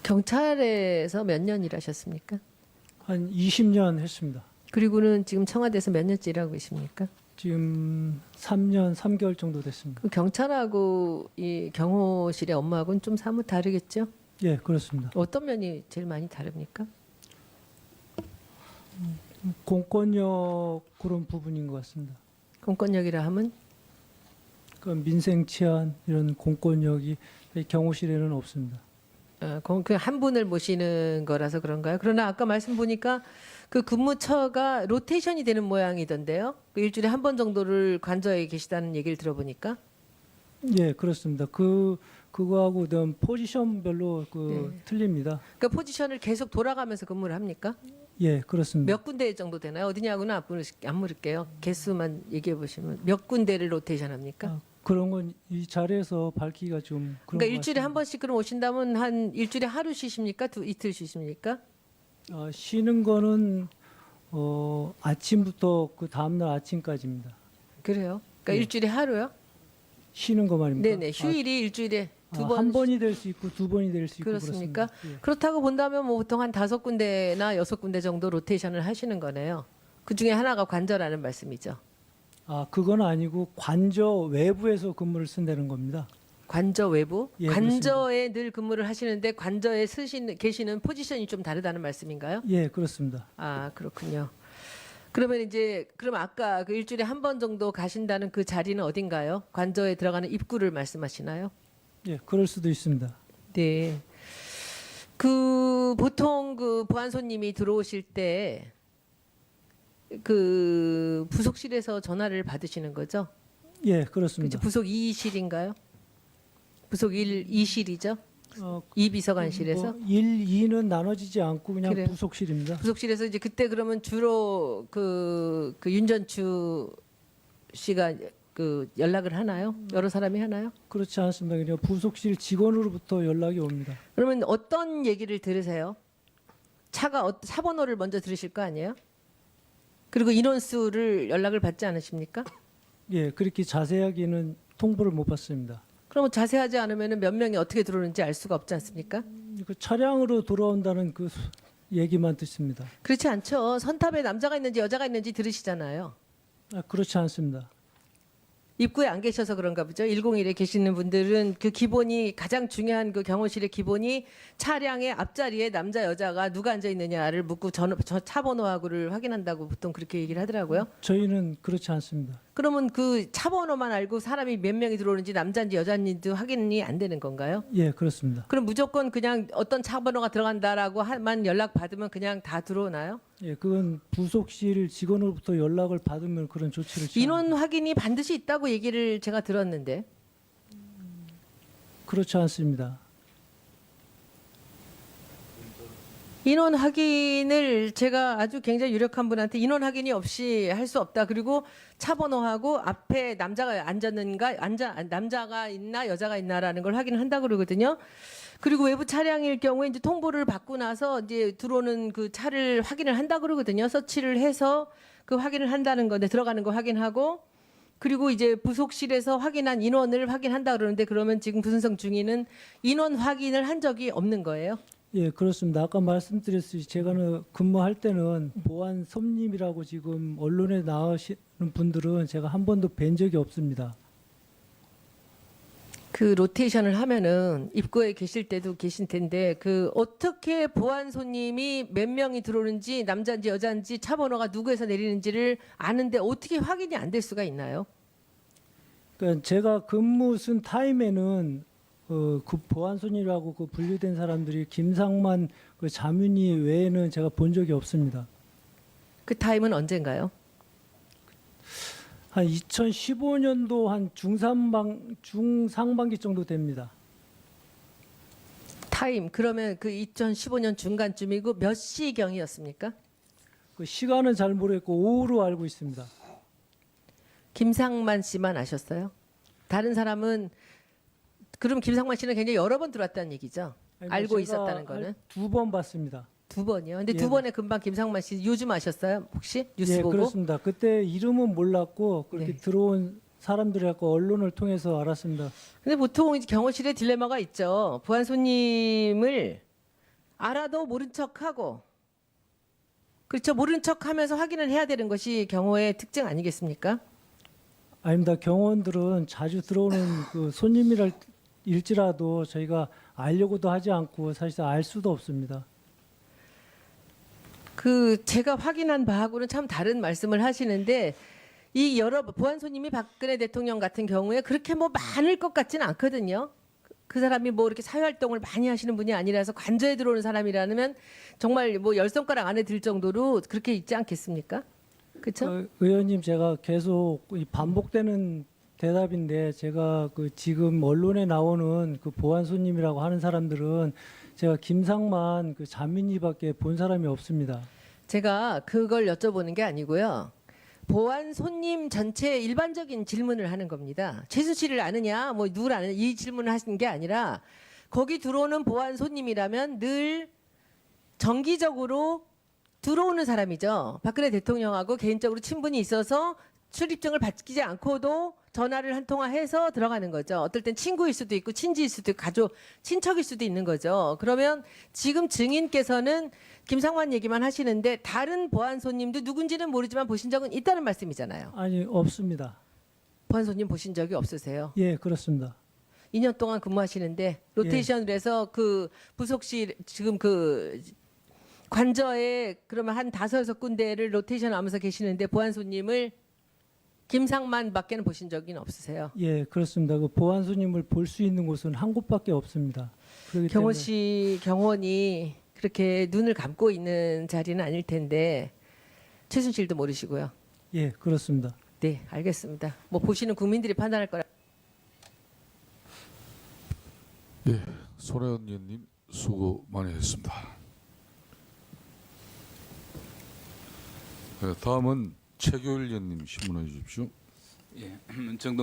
경찰에서 몇 년 일하셨습니까? 한 20년 했습니다. 그리고는 지금 청와대에서 몇 년째 일하고 계십니까? 지금 3년 3개월 정도 됐습니다. 그 경찰하고 이 경호실의 업무하고는 좀 사뭇 다르겠죠? 예, 그렇습니다. 어떤 면이 제일 많이 다릅니까? 공권력 그런 부분인 것 같습니다. 공권력이라 하면 그 민생 치안 이런 공권력이 경호실에는 없습니다. 그 한 분을 모시는 거라서 그런가요? 그러나 아까 말씀 보니까 그 근무처가 로테이션이 되는 모양이던데요. 그 일주일에 한 번 정도를 관저에 계시다는 얘기를 들어보니까. 예, 그렇습니다. 그거하고 좀 포지션별로 틀립니다. 그 포지션을 계속 돌아가면서 근무를 합니까? 예, 그렇습니다. 몇 군데 정도 되나요? 어디냐고는 안 물을게요. 개수만 얘기해 보시면 몇 군데를 로테이션 합니까? 그런 건 이 자리에서 밝히기가 좀 그런 그러니까 것 일주일에 같습니다. 한 번씩 그럼 오신다면 한 일주일에 하루 쉬십니까? 이틀 쉬십니까? 쉬는 거는 아침부터 그 다음날 아침까지입니다. 그래요? 그러니까 네. 일주일에 하루요? 쉬는 거 말입니까? 네네. 휴일이 일주일에 두 번. 한 번이 될 수 있고 두 번이 될 수 있고 그렇습니까? 그렇습니다. 예. 그렇다고 본다면 뭐 보통 한 5군데나 6군데 정도 로테이션을 하시는 거네요. 그 중에 하나가 관저라는 말씀이죠. 그건 아니고 관저 외부에서 근무를 쓴다는 겁니다. 관저 외부? 예, 관저에 늘 근무를 하시는데 관저에 계시는 포지션이 좀 다르다는 말씀인가요? 예, 그렇습니다. 아, 그렇군요. 그러면 그럼 아까 그 일주일에 한 번 정도 가신다는 그 자리는 어딘가요? 관저에 들어가는 입구를 말씀하시나요? 예, 그럴 수도 있습니다. 네. 보통 그 보안 손님이 들어오실 때 그 부속실에서 전화를 받으시는 거죠? 예, 그죠? 그렇습니다. 부속 2실인가요? 부속 1, 2실이죠? 어, 2비서관실에서? 1, 2는 나눠지지 않고 그냥 그래요. 부속실입니다. 부속실에서 이제 그때 그러면 주로 그 윤전추 씨가 그 연락을 하나요? 여러 사람이 하나요? 그렇지 않습니다. 그냥 부속실 직원으로부터 연락이 옵니다. 그러면 어떤 얘기를 들으세요? 차 번호를 먼저 들으실 거 아니에요? 그리고 인원수를 연락을 받지 않으십니까? 예, 그렇게 자세하게는 통보를 못 받습니다. 그러면 자세하지 않으면 몇 명이 어떻게 들어오는지 알 수가 없지 않습니까? 그 차량으로 돌아온다는 그 얘기만 듣습니다. 그렇지 않죠. 선탑에 남자가 있는지 여자가 있는지 들으시잖아요. 그렇지 않습니다. 입구에 안 계셔서 그런가 보죠. 101에 계시는 분들은 그 기본이 가장 중요한 그 경호실의 기본이 차량의 앞자리에 남자 여자가 누가 앉아 있느냐를 묻고 차 번호하고를 확인한다고 보통 그렇게 얘기를 하더라고요. 저희는 그렇지 않습니다. 그러면 그 차 번호만 알고 사람이 몇 명이 들어오는지 남자인지 여자인지도 확인이 안 되는 건가요? 예, 그렇습니다. 그럼 무조건 그냥 어떤 차 번호가 들어간다라고만 연락 받으면 그냥 다 들어오나요? 예, 그건 부속실 직원으로부터 연락을 받으면 그런 조치를 인원 확인이 반드시 있다고 얘기를 제가 들었는데. 그렇지 않습니다. 인원 확인을 제가 아주 굉장히 유력한 분한테 인원 확인이 없이 할 수 없다. 그리고 차 번호하고 앞에 남자가 남자가 있나 여자가 있나라는 걸 확인한다 그러거든요. 그리고 외부 차량일 경우에 이제 통보를 받고 나서 이제 들어오는 그 차를 확인을 한다 그러거든요. 서치를 해서 그 확인을 한다는 건데 들어가는 거 확인하고 그리고 이제 부속실에서 확인한 인원을 확인한다 그러는데 그러면 지금 부순성 중위는 인원 확인을 한 적이 없는 거예요. 예, 그렇습니다. 아까 말씀드렸듯이 제가 근무할 때는 보안 손님이라고 지금 언론에 나오시는 분들은 제가 한 번도 뵌 적이 없습니다. 그 로테이션을 하면은 입구에 계실 때도 계신 텐데 그 어떻게 보안 손님이 몇 명이 들어오는지 남자인지 여자인지 차 번호가 누구에서 내리는지를 아는데 어떻게 확인이 안 될 수가 있나요? 그러니까 제가 근무 쓴 타임에는 그 보안 손님이라고 그 분류된 사람들이 김상만 그 자문위 외에는 제가 본 적이 없습니다. 그 타임은 언젠가요? 한 2015년도 한 중상반기 정도 됩니다. 타임 그러면 그 2015년 중간쯤이고 몇 시경이었습니까? 그 시간은 잘 모르겠고 오후로 알고 있습니다. 김상만 씨만 아셨어요? 다른 사람은 그럼 김상만 씨는 굉장히 여러 번 들어왔다는 얘기죠? 알고 있었다는 거는? 2번 봤습니다. 2번이요. 근데 예. 2번에 금방 김상만 씨 요즘 아셨어요? 혹시 뉴스 예, 보고? 그렇습니다. 그때 이름은 몰랐고 그렇게 네. 들어온 사람들이 갖고 언론을 통해서 알았습니다. 근데 보통 이제 경호실에 딜레마가 있죠. 보안 손님을 알아도 모른 척하고 그렇죠. 모른 척하면서 확인을 해야 되는 것이 경호의 특징 아니겠습니까? 아닙니다. 경호원들은 자주 들어오는 그 손님일지라도 저희가 알려고도 하지 않고 사실상 알 수도 없습니다. 그 제가 확인한 바하고는 참 다른 말씀을 하시는데 이 여러 보안 손님이 박근혜 대통령 같은 경우에 그렇게 뭐 많을 것 같지는 않거든요. 그 사람이 뭐 이렇게 사회활동을 많이 하시는 분이 아니라서 관저에 들어오는 사람이라면 정말 뭐 10손가락 안에 들 정도로 그렇게 있지 않겠습니까? 그렇죠? 의원님, 제가 계속 이 반복되는 대답인데 제가 그 지금 언론에 나오는 그 보안 손님이라고 하는 사람들은 제가 김상만 그 자민이밖에 본 사람이 없습니다. 제가 그걸 여쭤보는 게 아니고요. 보안 손님 전체 일반적인 질문을 하는 겁니다. 최순실을 아느냐, 뭐 누굴 아느냐 이 질문을 하시는 게 아니라 거기 들어오는 보안 손님이라면 늘 정기적으로 들어오는 사람이죠. 박근혜 대통령하고 개인적으로 친분이 있어서 출입증을 받지 않고도 전화를 한 통화해서 들어가는 거죠. 어떨 땐 친구일 수도 있고 친지일 수도 있고 가족, 친척일 수도 있는 거죠. 그러면 지금 증인께서는 김상만 얘기만 하시는데 다른 보안 손님도 누군지는 모르지만 보신 적은 있다는 말씀이잖아요. 아니, 없습니다. 보안 손님 보신 적이 없으세요? 예, 그렇습니다. 2년 동안 근무하시는데 로테이션을 해서 그 부속실 지금 그 관저에 그러면 한 5-6군데를 로테이션 하면서 계시는데 보안 손님을 김상만밖에는 보신 적은 없으세요? 예, 그렇습니다. 그 보안 손님을 볼 수 있는 곳은 한 곳밖에 없습니다. 그렇기 때문에 경호씨 경호원이 그렇게 눈을 감고 있는 자리는 아닐 텐데 최순실도 모르시고요. 예, 그렇습니다. 네, 알겠습니다. 뭐 보시는 국민들이 판단할 거라. 예, 손혜원 의원님 수고 많이 했습니다. 다음은 최교일 의원님 신문해 주십시오. 예, 문청동